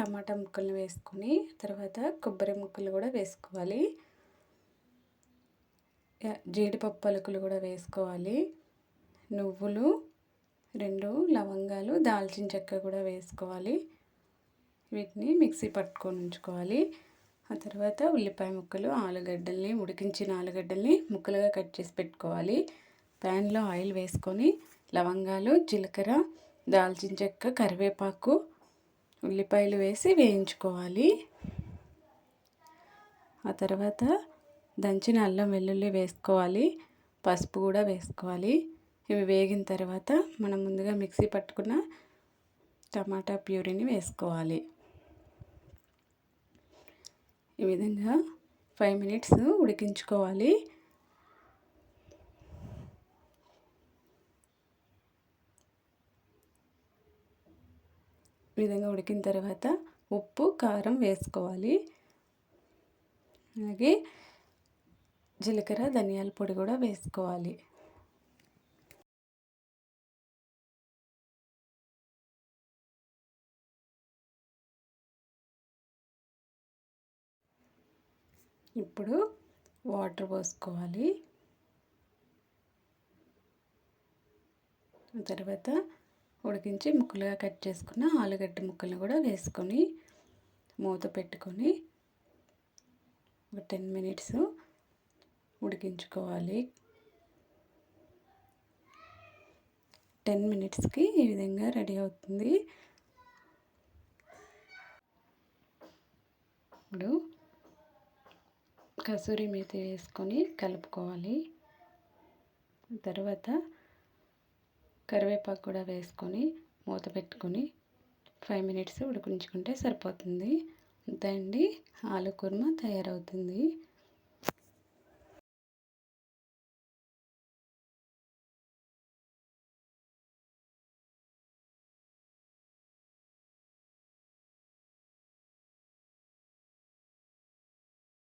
టమాటా ముక్కలు వేసుకొని తర్వాత కొబ్బరి ముక్కలు కూడా వేసుకోవాలి. జీడిపప్పు పలుకులు కూడా వేసుకోవాలి. నువ్వులు, 2 లవంగాలు, దాల్చిన చెక్క కూడా వేసుకోవాలి. వీటిని మిక్సీ పట్టుకొని ఉంచుకోవాలి. ఆ తర్వాత ఉల్లిపాయ ముక్కలు, ఆలుగడ్డల్ని, ఉడికించిన ఆలుగడ్డల్ని ముక్కలుగా కట్ చేసి పెట్టుకోవాలి. ప్యాన్లో ఆయిల్ వేసుకొని లవంగాలు, జీలకర్ర, దాల్చిన చెక్క, కరివేపాకు, ఉల్లిపాయలు వేసి వేయించుకోవాలి. ఆ తర్వాత దంచిన అల్లం వెల్లుల్లి వేసుకోవాలి. పసుపు కూడా వేసుకోవాలి. ఇవి వేగిన తర్వాత మనం ముందుగా మిక్సీ పట్టుకున్న టమాటా ప్యూరీని వేసుకోవాలి. ఈ విధంగా 5 మినిట్స్ ఉడికించుకోవాలి. ఈ విధంగా ఉడికిన తర్వాత ఉప్పు, కారం వేసుకోవాలి. అలాగే జీలకర్ర, ధనియాల పొడి కూడా వేసుకోవాలి. ఇప్పుడు వాటర్ పోసుకోవాలి. తర్వాత ఉడికించి ముక్కలుగా కట్ చేసుకున్న ఆలుగడ్డ ముక్కలు కూడా వేసుకొని మూత పెట్టుకొని ఒక 10 మినిట్స్ ఉడికించుకోవాలి. 10 మినిట్స్కి ఈ విధంగా రెడీ అవుతుంది. ఇప్పుడు కసూరి మేతి వేసుకొని కలుపుకోవాలి. తర్వాత కరివేపాకు కూడా వేసుకొని మూత పెట్టుకొని 5 మినిట్స్ ఉడికించుకుంటే సరిపోతుంది. అంతే అండి, ఆలు కుర్మా తయారవుతుంది.